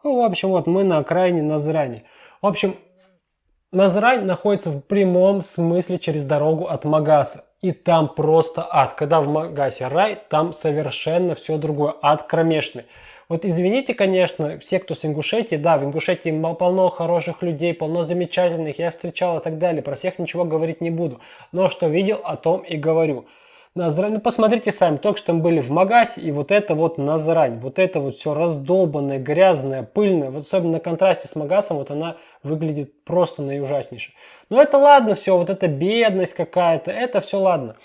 Ну, в общем, вот мы на окраине Назрани. В общем, Назрань находится в прямом смысле через дорогу от Магаса. И там просто ад. Когда в Магасе рай, там совершенно все другое. Ад кромешный. Вот извините, конечно, все, кто с Ингушетии, да, в Ингушетии полно хороших людей, полно замечательных, я встречал и так далее. Про всех ничего говорить не буду. Но что видел, о том и говорю. Назрань, ну посмотрите сами, только что мы были в Магасе, и вот это вот Назрань, вот это вот все раздолбанное, грязное, пыльное, вот особенно на контрасте с Магасом, вот она выглядит просто наиужаснейше. Но это ладно все, вот эта бедность какая-то, это все ладно.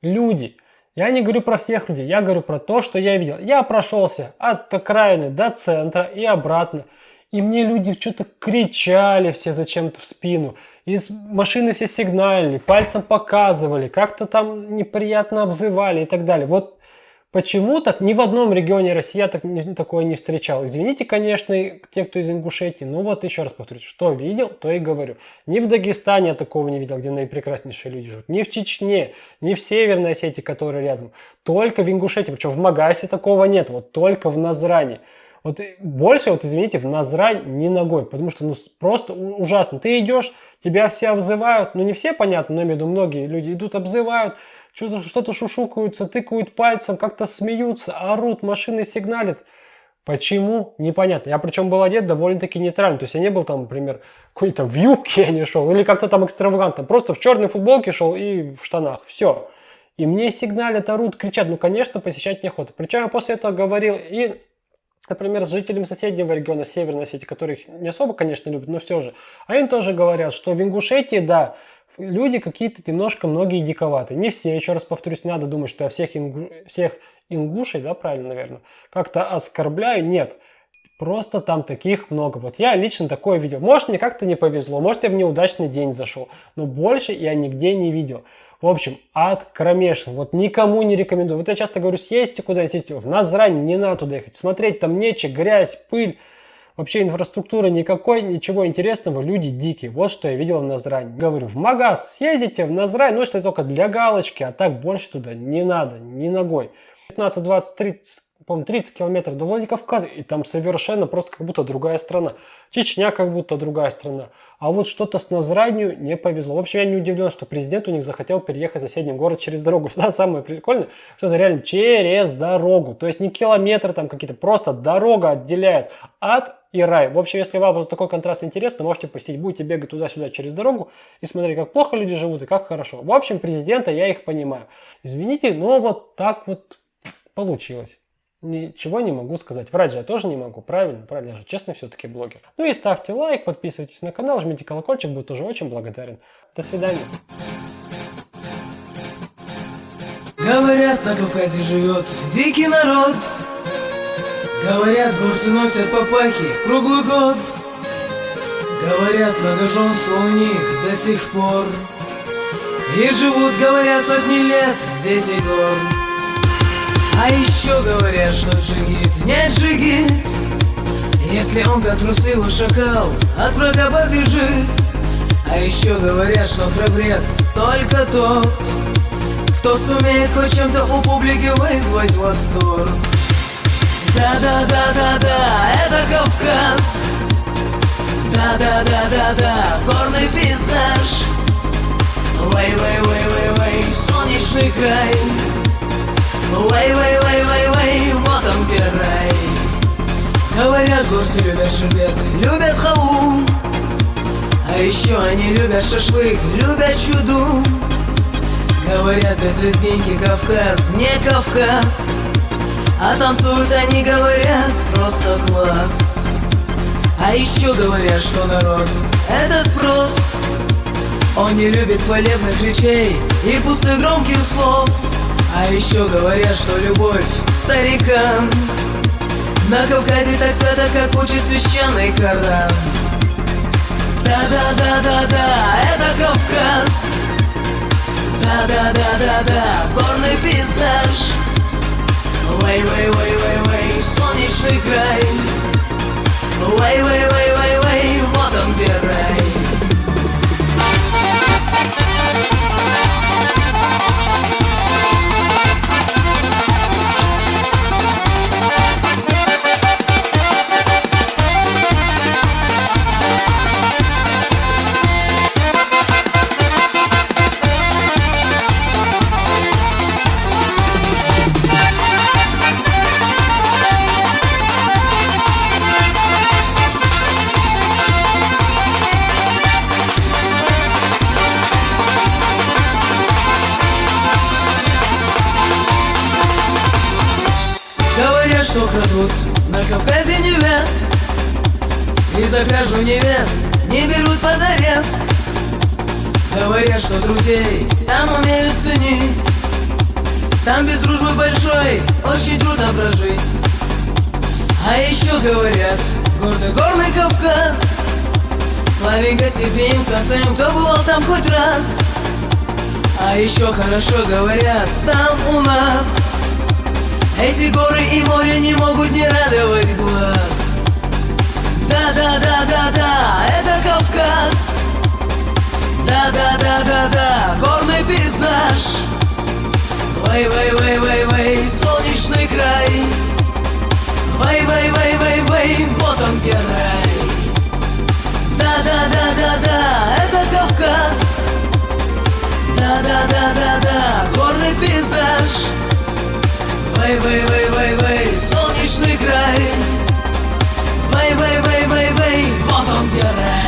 Люди, я не говорю про всех людей, я говорю про то, что я видел. Я прошелся от окраины до центра и обратно. И мне люди что-то кричали все зачем-то в спину. Из машины все сигналили, пальцем показывали, как-то там неприятно обзывали и так далее. Вот почему-то ни в одном регионе России я такое не встречал. Извините, конечно, те, кто из Ингушетии. Ну вот еще раз повторюсь, что видел, то и говорю. Ни в Дагестане я такого не видел, где наипрекраснейшие люди живут. Ни в Чечне, ни в Северной Осетии, которая рядом. Только в Ингушетии. Причем в Магасе такого нет. Вот только в Назрани. Вот больше, вот извините, в Назрань не ногой, потому что ну просто ужасно. Ты идешь, тебя все обзывают, ну не все, понятно, но я имею в виду, многие люди идут, обзывают, что-то шушукаются, тыкают пальцем, как-то смеются, орут, машины сигналят. Почему? Непонятно. Я причем был одет довольно-таки нейтрально, то есть я не был там, например, какой-нибудь там в юбке я не шел, или как-то там экстравагантно, просто в черной футболке шел и в штанах, все. И мне сигналят, орут, кричат, ну конечно посещать неохота. Причем я после этого говорил и... Например, с жителями соседнего региона Северной Осетии, которых не особо, конечно, любят, но все же. Они тоже говорят, что в Ингушетии, да, люди какие-то немножко многие диковатые. Не все, еще раз повторюсь, не надо думать, что я всех ингушей, да, правильно, наверное, как-то оскорбляю. Нет, просто там таких много. Вот я лично такое видел. Может, мне как-то не повезло, может, я в неудачный день зашел, но больше я нигде не видел. В общем, ад кромешный. Вот никому не рекомендую. Вот я часто говорю, съездите куда-нибудь, съездите. В Назрань не надо туда ехать. Смотреть там нечего, грязь, пыль. Вообще инфраструктуры никакой, ничего интересного. Люди дикие. Вот что я видел в Назране. Говорю, в Магас съездите, в Назрань, ну если только для галочки, а так больше туда не надо, ни ногой. 15, 20, 30, по-моему, 30 километров до Владикавказа, и там совершенно просто как будто другая страна. Чечня как будто другая страна. А вот что-то с Назранью не повезло. В общем, я не удивлен, что президент у них захотел переехать в соседний город через дорогу. Сюда самое прикольное, что это реально через дорогу. То есть не километры там какие-то, просто дорога отделяет ад и рай. В общем, если вам вот такой контраст интересно, можете посетить. Будете бегать туда-сюда через дорогу и смотреть, как плохо люди живут и как хорошо. В общем, президента я их понимаю. Извините, но вот так вот получилось. Ничего не могу сказать. Врать же я тоже не могу, правильно? Правильно, я же честный все-таки блогер. Ну и ставьте лайк, подписывайтесь на канал, жмите колокольчик, буду тоже очень благодарен. До свидания. Говорят, на Кавказе живет дикий народ. Говорят, горцы носят папахи круглый год. Говорят, многоженство у них до сих пор. И живут, говорят, сотни лет дети гор. А еще говорят, что джигит не джигит, если он как трусливый шакал от врага побежит. А еще говорят, что храбрец только тот, кто сумеет хоть чем-то у публики вызвать восторг. Да-да-да-да-да, это Кавказ. Да-да-да-да-да, горный пейзаж. Вэй-вэй-вэй-вэй-вэй, солнечный край. Вэй-вэй-вэй-вэй-вэй, вот он где рай. Говорят, горцы любят шербет, любят халву. А еще они любят шашлык, любят чуду. Говорят, без лезгинки Кавказ не Кавказ. А танцуют они, говорят, просто класс. А еще говорят, что народ этот прост. Он не любит хвалебных речей и пустых громких слов. А еще говорят, что любовь к старикам на Кавказе так свято, как учит священный Коран. Да-да-да-да-да, это Кавказ. Да-да-да-да-да, горный пейзаж. Вэй-вэй-вэй-вэй-вэй, солнечный край. Вэй-вэй-вэй-вэй-вэй, вот он где рай. крадут на Кавказе невест, и за кражу невест не берут под арест. Говорят, что друзей там умеют ценить, там без дружбы большой очень трудно прожить. А еще говорят, гордый горный Кавказ славен гостеприимством всем, кто бывал там хоть раз. А еще хорошо говорят там у нас, эти горы и море не могут не радовать глаз. Да-да-да-да-да, это Кавказ. Да-да-да-да-да, горный пейзаж. Вай-вай-вай-вай-вай, солнечный край. Вай-вай-вай-вай-вай, вот он где рай. Да-да-да-да-да, это Кавказ. Да-да-да-да-да, горный пейзаж. Вай-вай-вай-вай-вай, солнечный край. Вай-вай-вай-вай-вай, вот он где рай.